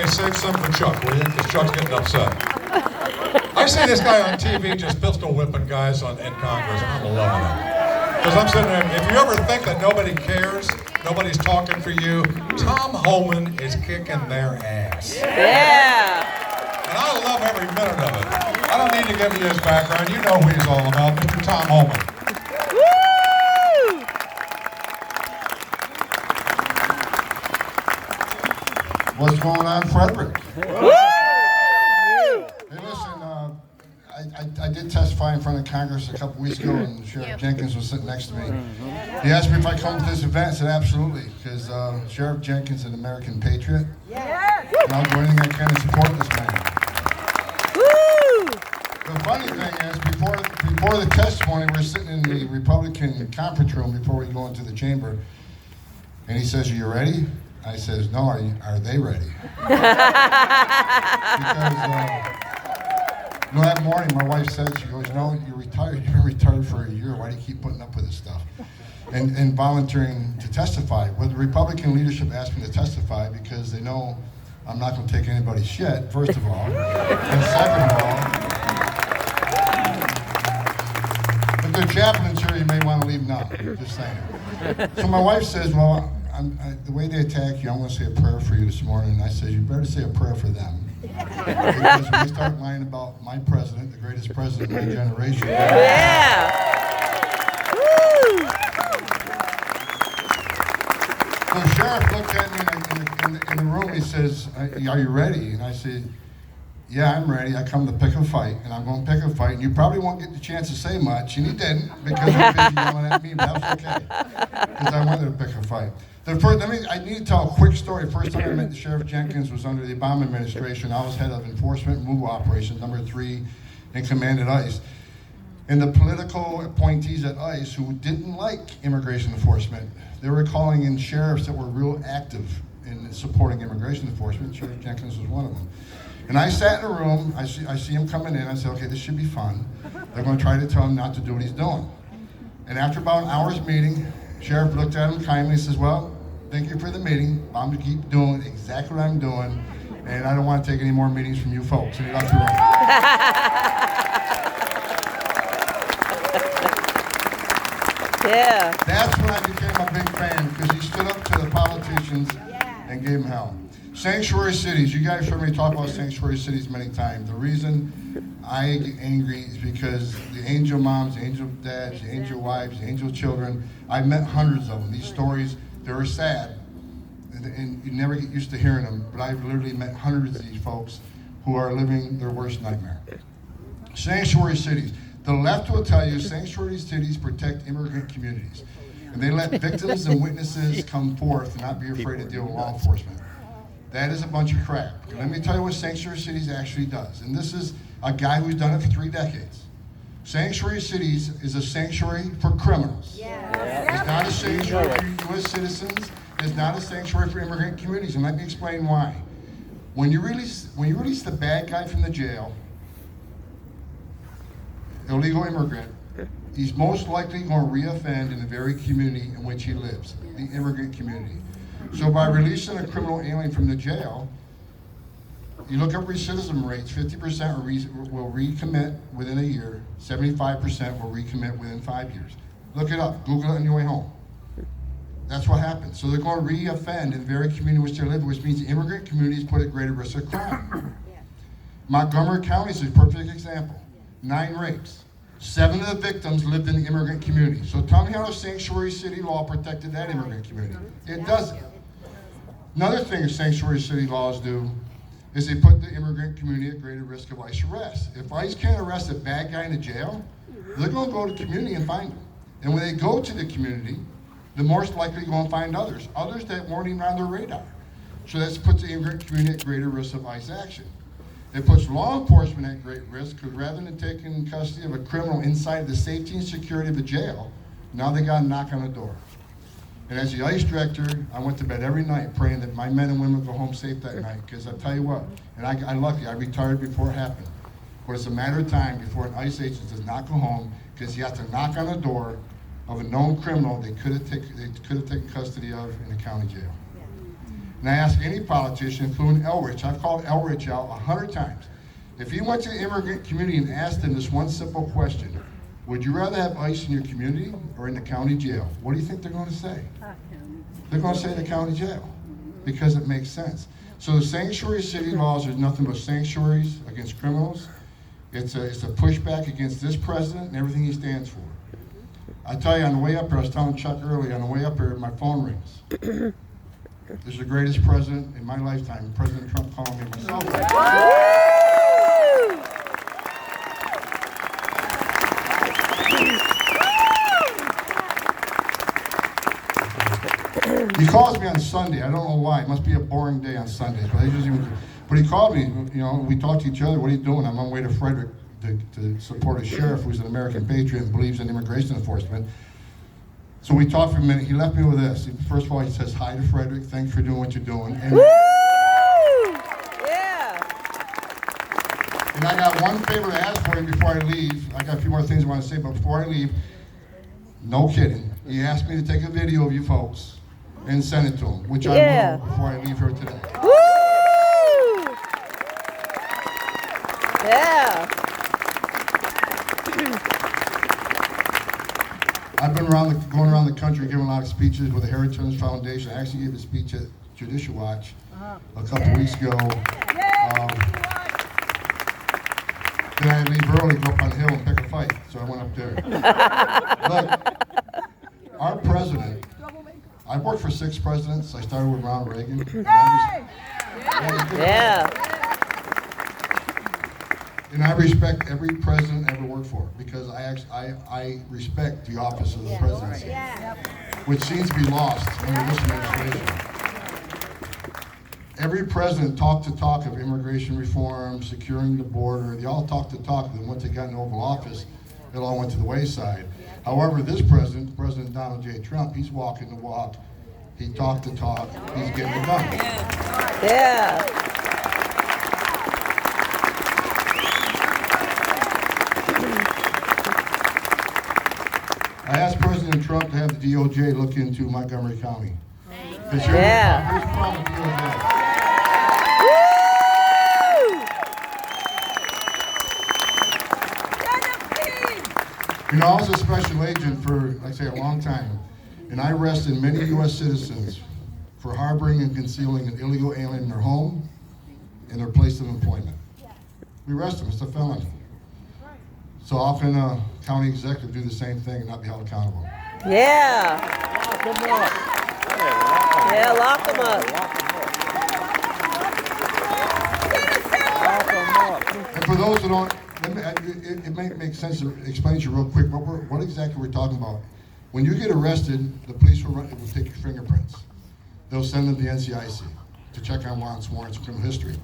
Hey, save some for Chuck, will you? Because Chuck's getting upset. I see this guy on TV just pistol whipping guys in Congress, and I'm loving it. Because I'm sitting there, if you ever think that nobody cares, nobody's talking for you, Tom Homan is kicking their ass. Yeah. And I love every minute of it. I don't need to give you his background. You know who he's all about, Mr. Tom Homan. What's going on, Frederick? Woo! Hey, listen, I did testify in front of Congress a couple weeks ago, and Sheriff Jenkins was sitting next to me. He asked me if I'd come to this event. I said, absolutely, because Sheriff Jenkins is an American patriot, and I'll do anything I can to support this man. Woo! The funny thing is, before the testimony, we're sitting in the Republican conference room before we go into the chamber, and he says, are you ready? I says, no, are they ready? Because, that morning, my wife said, she goes, no, you're retired. You've been retired for a year. Why do you keep putting up with this stuff? And volunteering to testify. Well, the Republican leadership asked me to testify because they know I'm not going to take anybody's shit, first of all. And second of all, if they're chaplains here, you may want to leave now. Just saying. So my wife says, well, the way they attack you, I'm going to say a prayer for you this morning. And I said, you better say a prayer for them. Because when they start lying about my president, the greatest president of my generation. Yeah. Woo! So the sheriff looked at me in the room. He says, are you ready? And I said, yeah, I'm ready. I come to pick a fight, and I'm going to pick a fight. And you probably won't get the chance to say much, and he didn't, because he was busy yelling at me, but that was okay, because I wanted to pick a fight. I need to tell a quick story. First time I met the Sheriff Jenkins was under the Obama administration. I was head of enforcement and removal operations, number 3 in command at ICE. And the political appointees at ICE who didn't like immigration enforcement, they were calling in sheriffs that were real active in supporting immigration enforcement. Sheriff Jenkins was one of them. And I sat in a room, I see him coming in, I said, okay, this should be fun. They're going to try to tell him not to do what he's doing. And after about an hour's meeting, Sheriff looked at him kindly and says, well, thank you for the meeting. I'm going to keep doing exactly what I'm doing, and I don't want to take any more meetings from you folks. And he left the room. Yeah. That's when I became a big fan, because he stood up to the politicians and gave them hell. Sanctuary cities. You guys heard me talk about sanctuary cities many times. The reason I get angry is because the angel moms, the angel dads, the angel wives, the angel children, I've met hundreds of them. These stories, they were sad, and you never get used to hearing them, but I've literally met hundreds of these folks who are living their worst nightmare. Sanctuary cities. The left will tell you sanctuary cities protect immigrant communities, and they let victims and witnesses come forth and not be afraid to deal with law enforcement. That is a bunch of crap. And let me tell you what Sanctuary Cities actually does. And this is a guy who's done it for 3 decades. Sanctuary Cities is a sanctuary for criminals. It's not a sanctuary for U.S. citizens. It's not a sanctuary for immigrant communities. And let me explain why. When you release the bad guy from the jail, illegal immigrant, he's most likely going to reoffend in the very community in which he lives, the immigrant community. So by releasing a criminal alien from the jail, you look up recidivism rates, 50% will recommit within a year, 75% will recommit within 5 years. Look it up, Google it on your way home. That's what happens. So they're going to re-offend in the very community in which they live, which means the immigrant community is put at greater risk of crime. Montgomery County is a perfect example. 9 rapes. 7 of the victims lived in the immigrant community. So tell me how the sanctuary city law protected that immigrant community. It doesn't. Another thing sanctuary city laws do is they put the immigrant community at greater risk of ICE arrest. If ICE can't arrest a bad guy in the jail, they're going to go to the community and find him. And when they go to the community, they're most likely going to find others that weren't even on their radar. So that puts the immigrant community at greater risk of ICE action. It puts law enforcement at great risk, because rather than taking custody of a criminal inside the safety and security of a jail, now they got to knock on the door. And as the ICE director, I went to bed every night praying that my men and women go home safe that night, because I'll tell you what, and I'm lucky, I retired before it happened. But it's a matter of time before an ICE agent does not go home, because he has to knock on the door of a known criminal they could have taken custody of in a county jail. And I ask any politician, including Elrich, I've called Elrich out 100 times. If he went to the immigrant community and asked them this one simple question, would you rather have ICE in your community or in the county jail? What do you think they're going to say? They're going to say the county jail, because it makes sense. So the sanctuary city laws are nothing but sanctuaries against criminals. It's a pushback against this president and everything he stands for. I tell you, on the way up here, I was telling Chuck earlier, on the way up here, my phone rings. This is the greatest president in my lifetime, President Trump calling me myself. He calls me on Sunday. I don't know why. It must be a boring day on Sundays. But he called me. You know, we talked to each other. What are you doing? I'm on my way to Frederick to support a sheriff who's an American patriot and believes in immigration enforcement. So we talked for a minute. He left me with this. First of all, he says, hi to Frederick. Thanks for doing what you're doing. And, Yeah. and I got one favor to ask for him before I leave. I got a few more things I want to say, but before I leave, no kidding, he asked me to take a video of you folks and send it to him, which I will before I leave here today. Woo! Yeah. I've been going around the country giving a lot of speeches with the Heritage Foundation. I actually gave a speech at Judicial Watch a couple weeks ago. Then I leave early, go up on the hill and pick a fight, so I went up there. Look, our president, I worked for 6 presidents. I started with Ronald Reagan. Yeah. And I respect every president I ever worked for, because I respect the office of the presidency, which seems to be lost under this administration. Every president talked the talk of immigration reform, securing the border. They all talked the talk, and then once they got in Oval Office, it all went to the wayside. However, this president, President Donald J. Trump, he's walking the walk. He talked the talk. He's getting it done. Yeah. I asked President Trump to have the DOJ look into Montgomery County. Yeah. Here's the problem with DOJ. You know, I was a special agent for, like I say, a long time, and I arrested many U.S. citizens for harboring and concealing an illegal alien in their home and their place of employment. We arrest them, it's a felony. So how can a county executive do the same thing and not be held accountable? Yeah. Yeah, lock them up. And for those who don't, it may make sense to explain to you real quick what exactly we're talking about. When you get arrested, the police will take your fingerprints. They'll send them to the NCIC to check on warrants, criminal history.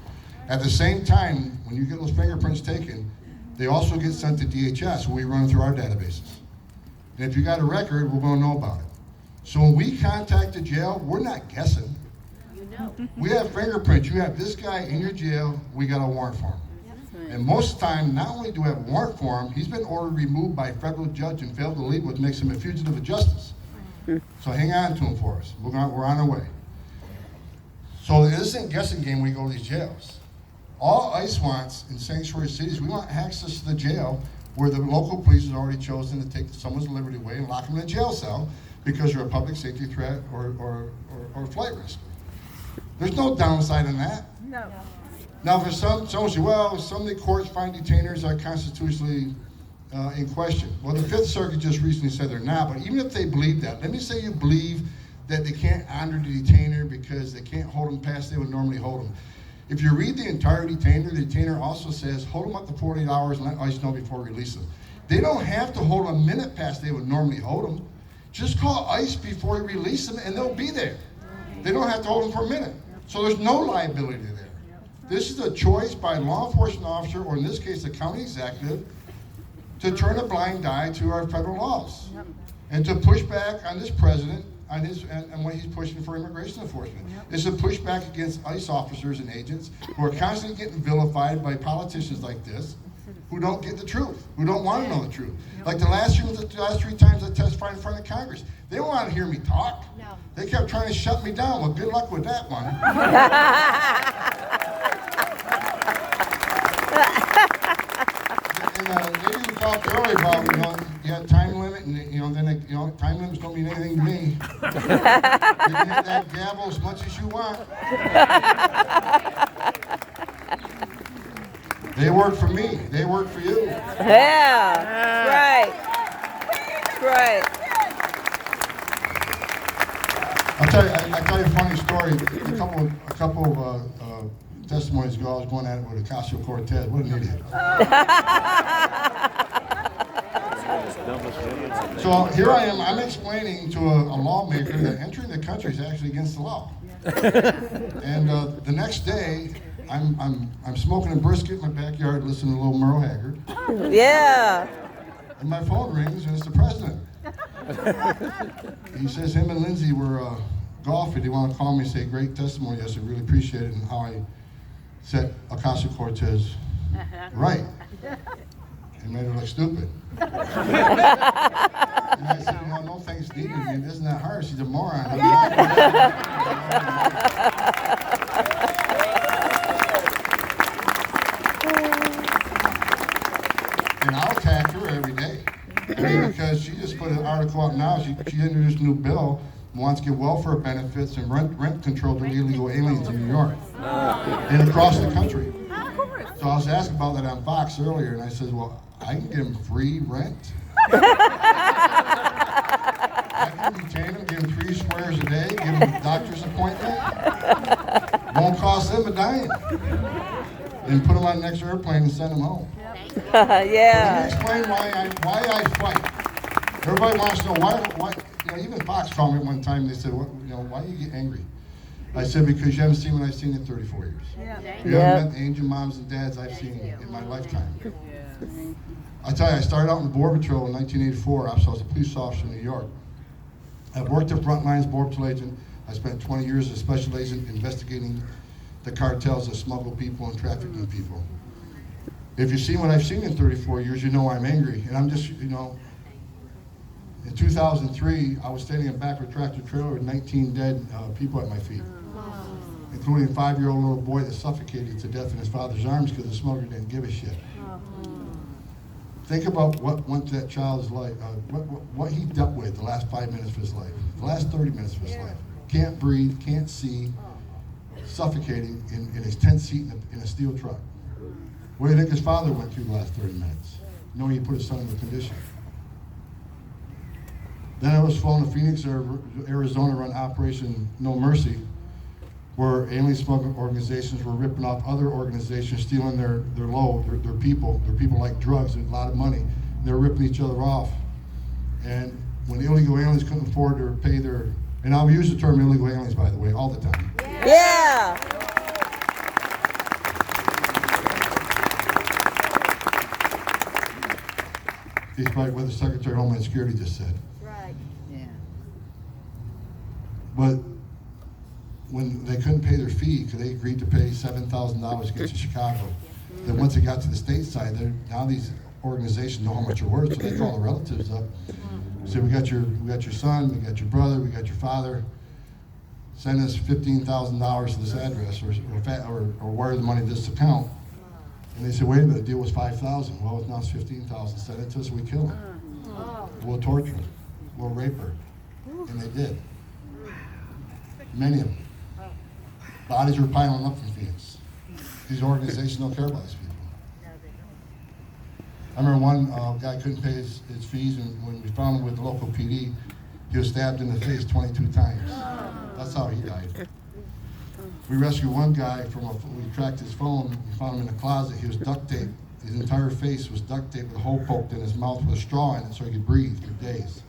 At the same time, when you get those fingerprints taken, they also get sent to DHS, where we run through our databases. And if you got a record, we're going to know about it. So when we contact the jail, we're not guessing. We have fingerprints. You have this guy in your jail, we got a warrant for him. And most of the time, not only do we have a warrant for him, he's been ordered removed by a federal judge and failed to leave, which makes him a fugitive of justice. So hang on to him for us. We're on our way. So it isn't a guessing game when we go to these jails. All ICE wants in sanctuary cities, we want access to the jail where the local police has already chosen to take someone's liberty away and lock them in a jail cell because you're a public safety threat or flight risk. There's no downside in that. No. Now, for someone say, well, some of the courts find detainers are constitutionally in question. Well, the Fifth Circuit just recently said they're not, but even if they believe that, let me say you believe that they can't honor the detainer because they can't hold them past they would normally hold them. If you read the entire detainer, the detainer also says, hold them up to 48 hours and let ICE know before release them. They don't have to hold them a minute past they would normally hold them. Just call ICE before you release them and they'll be there. They don't have to hold them for a minute. So there's no liability there. This is a choice by a law enforcement officer, or in this case, the county executive, to turn a blind eye to our federal laws and to push back on this president on and what he's pushing for immigration enforcement. It's a pushback against ICE officers and agents who are constantly getting vilified by politicians like this who don't get the truth, who don't want to know the truth. Like the last 3 times I testified in front of Congress, they don't want to hear me talk. No. They kept trying to shut me down. Well, good luck with that one. And lady who talked earlier about, you had time limit, and then time limits don't mean anything to me. You can hit that gavel as much as you want. They work for me. They work for you. Yeah. Right. Right. I'll tell you a funny story. A couple of testimonies ago, I was going at it with Ocasio-Cortez. What an idiot. So here I am. I'm explaining to a lawmaker that entering the country is actually against the law. And the next day, I'm smoking a brisket in my backyard, listening to a little Merle Haggard. Yeah. And my phone rings, and it's the president. He says him and Lindsay were golfing. They want to call me and say, great testimony. I said, really appreciate it, and how I set Ocasio-Cortez right. And made her look stupid. And I said, no thanks needed. I mean, isn't that hard? She's a moron. And I'll attack her every day. I mean, because she just put an article out now. She introduced a new bill, wants to give welfare benefits and rent control to illegal aliens in New York and across the country. So I was asked about that on Fox earlier, and I said, well, I can give them free rent. I can detain them, give them 3 squares a day, give them a doctor's appointment. Won't cost them a dime. And put them on the next airplane and send them home. Let me Yeah. explain why I fight. Everybody wants to know why. Even Fox called me one time. They said, why do you get angry? I said, because you haven't seen what I've seen in 34 years. You haven't met the angel moms and dads I've seen in my lifetime. I tell you, I started out in the Border Patrol in 1984. I was a police officer in New York. I worked at Front Lines Border Patrol agent. I spent 20 years as a special agent investigating the cartels that smuggle people and trafficking people. If you've seen what I've seen in 34 years, you know I'm angry. And I'm just, in 2003, I was standing in the back of a tractor trailer with 19 dead people at my feet, including a 5-year-old little boy that suffocated to death in his father's arms because the smuggler didn't give a shit. Think about what went to that child's life, what he dealt with the last 5 minutes of his life, the last 30 minutes of his life. Can't breathe, can't see, suffocating in his tent seat in a steel truck. What do you think his father went through the last 30 minutes? Knowing he put his son in the condition. Then I was flown to Phoenix, Arizona, run Operation No Mercy, where alien smuggling organizations were ripping off other organizations, stealing their people like drugs and a lot of money. They were ripping each other off. And when illegal aliens couldn't afford to pay their, and I'll use the term illegal aliens, by the way, all the time. Yeah. Despite what the Secretary of Homeland Security just said. Right. Yeah. But when they couldn't pay their fee, because they agreed to pay $7,000 to get to Chicago, then once it got to the state side, now these organizations know how much you're worth, so they call the relatives up. Say, we got your son, we got your brother, we got your father. Send us $15,000 to this address, or wire the money to this account. And they said, wait a minute, the deal was $5,000. Well, now it's $15,000. Send it to us, we kill him. We'll torture him. We'll rape her. And they did. Many of them. Bodies were piling up from Phoenix. These organizations don't care about these people. I remember one guy couldn't pay his fees, and when we found him with the local PD, he was stabbed in the face 22 times. That's how he died. We rescued one guy we tracked his phone, we found him in a closet. He was duct taped. His entire face was duct taped with a hole poked in his mouth with a straw in it so he could breathe for days.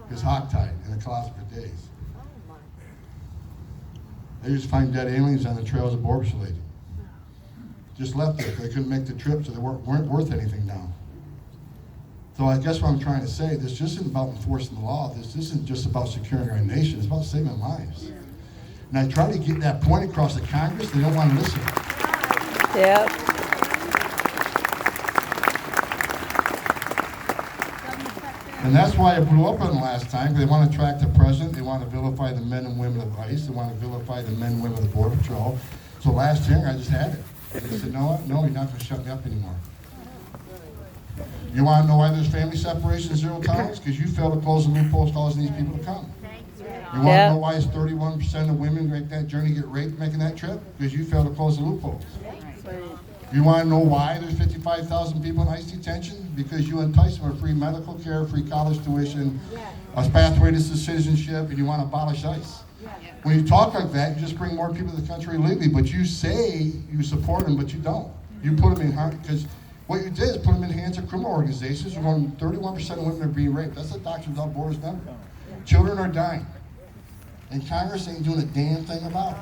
He was hogtied in a closet for days. They used to find dead aliens on the trails of Border Patrol agents. Just left there. They couldn't make the trip, so they weren't worth anything now. So I guess what I'm trying to say, this isn't about enforcing the law. This isn't just about securing our nation. It's about saving lives. And I try to get that point across to Congress. They don't want to listen. Yeah. And that's why it blew up on the last time. They want to attract the president. They want to vilify the men and women of ICE. They want to vilify the men and women of the Border Patrol. So last hearing, I just had it. And they said, no, no, you're not going to shut me up anymore. You want to know why there's family separation and zero tolerance? Because you failed to close the loopholes causing these people to come. You want to know why it's 31% of women make that journey get raped making that trip? Because you failed to close the loopholes. You want to know why there's 55,000 people in ICE detention? Because you entice them with free medical care, free college tuition, a pathway to citizenship, and you want to abolish ICE. When you talk like that, you just bring more people to the country illegally, but you say you support them, but you don't. You put them in harm, because what you did is put them in the hands of criminal organizations. You're going 31% of women are being raped. That's a Doctors Without Borders number. Children are dying. And Congress ain't doing a damn thing about it.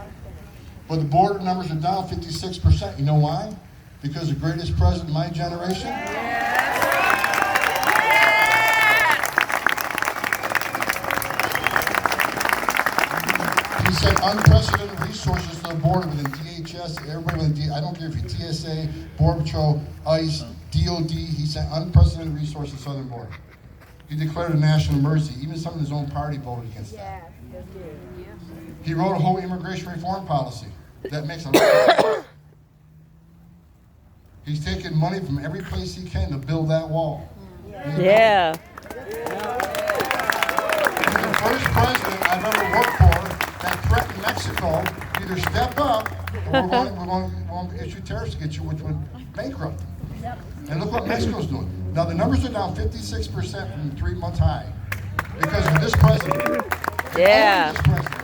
But the border numbers are down 56%. You know why? Because the greatest president in my generation? He said unprecedented resources to the border within DHS, everybody within I don't care if you're TSA, Border Patrol, ICE, DOD. He said unprecedented resources to the southern border. He declared a national emergency. Even some of his own party voted against that. He wrote a whole immigration reform policy that makes a lot of sense. He's taking money from every place he can to build that wall. Yeah. He's the first president I've ever worked for that threatened Mexico to either step up or we're going to issue tariffs against you, which would bankrupt them. And look what Mexico's doing. Now the numbers are down 56% from the 3-month high because of this president. Yeah. This president.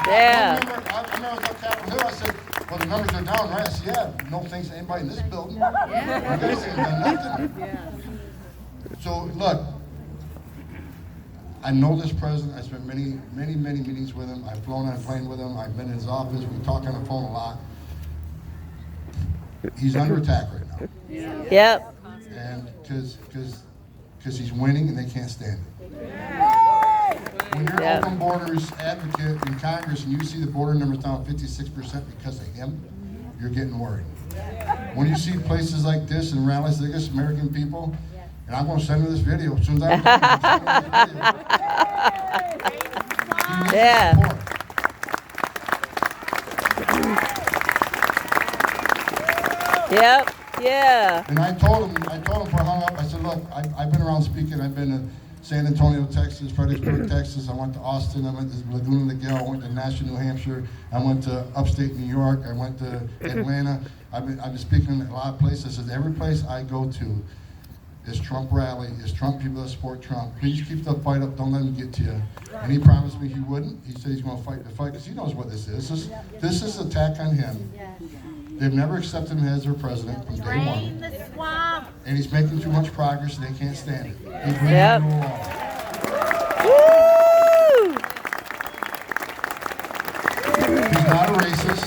Yeah. I remember I was on Capitol Hill, I said, well, the numbers are down, right? I said, yeah, no thanks to anybody in this building. You guys ain't done nothing. So, look, I know this president. I spent many meetings with him. I've flown on a plane with him. I've been in his office. We talk on the phone a lot. He's under attack right now. Yep. And because he's winning and they can't stand it. When you're an open borders advocate in Congress and you see the border numbers down 56% because of him, you're getting worried. When you see places like this and rallies like this, American people, and I'm going to send her this video as soon as I'm done. He needs support. Yep. Yeah. And I told him before I hung up, I said, look, I've been around speaking. I've been to San Antonio, Texas, Fredericksburg, Texas. I went to Austin. I went to Laguna Niguel. I went to Nashville, New Hampshire. I went to upstate New York. I went to Atlanta. I've been speaking in a lot of places. I said, every place I go to is Trump rally, is Trump people that support Trump. Please keep the fight up. Don't let him get to you. And he promised me he wouldn't. He said he's going to fight the fight because he knows what this is. This is an attack on him. They've never accepted him as their president from day one. And he's making too much progress and they can't stand it. He's leaving it alone. Woo! He's not a racist.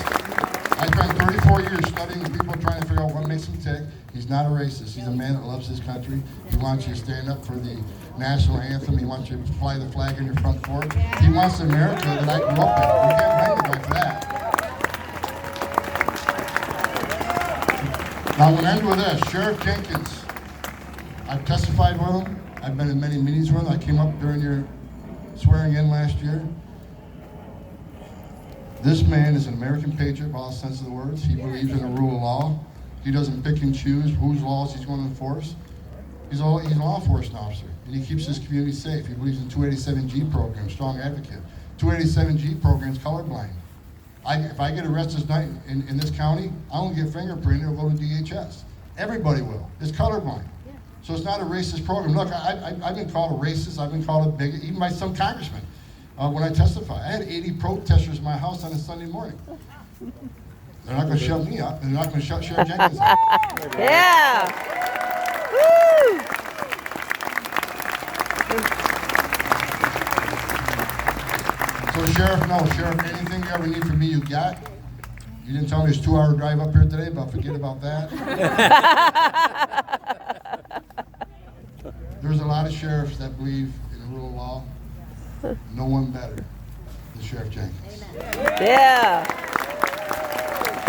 I spent 34 years studying people trying to figure out what makes him tick. He's not a racist. He's a man that loves his country. He wants you to stand up for the national anthem. He wants you to fly the flag in your front porch. He wants the America that I grew up in. We can't blame the guy for that. Now, I'm going to end with this. Sheriff Jenkins, I've testified with him. I've been in many meetings with him. I came up during your swearing in last year. This man is an American patriot by all sense of the words. He believes in the rule of law. He doesn't pick and choose whose laws he's going to enforce. He's a law enforcement officer, and he keeps his community safe. He believes in 287G program, strong advocate. 287G program is colorblind. If I get arrested tonight in this county, I won't get fingerprinted or go to DHS. Everybody will. It's colorblind. So it's not a racist program. Look, I've been called a racist. I've been called a bigot, even by some congressmen when I testify. I had 80 protesters in my house on a Sunday morning. They're not going to shut me up, and they're not going to shut Sheriff Jenkins up. Yeah. Woo! So Sheriff, anything you ever need from me, you got. You didn't tell me it's a 2-hour drive up here today, but forget about that. There's a lot of sheriffs that believe in the rule of law. No one better than Sheriff Jenkins. Yeah.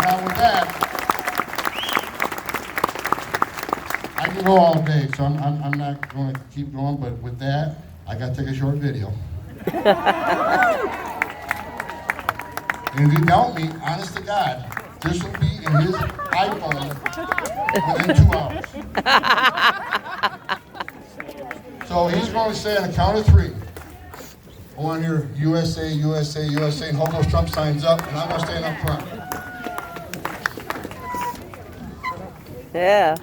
Now with that, I can go all day, so I'm not going to keep going, but with that, I got to take a short video. And if you doubt me, honest to God, this will be in his iPhone within 2 hours. So he's going to say on the count of 3, I want to hear USA, USA, USA, and hold those Trump signs up, and I'm going to stand up front. Yeah.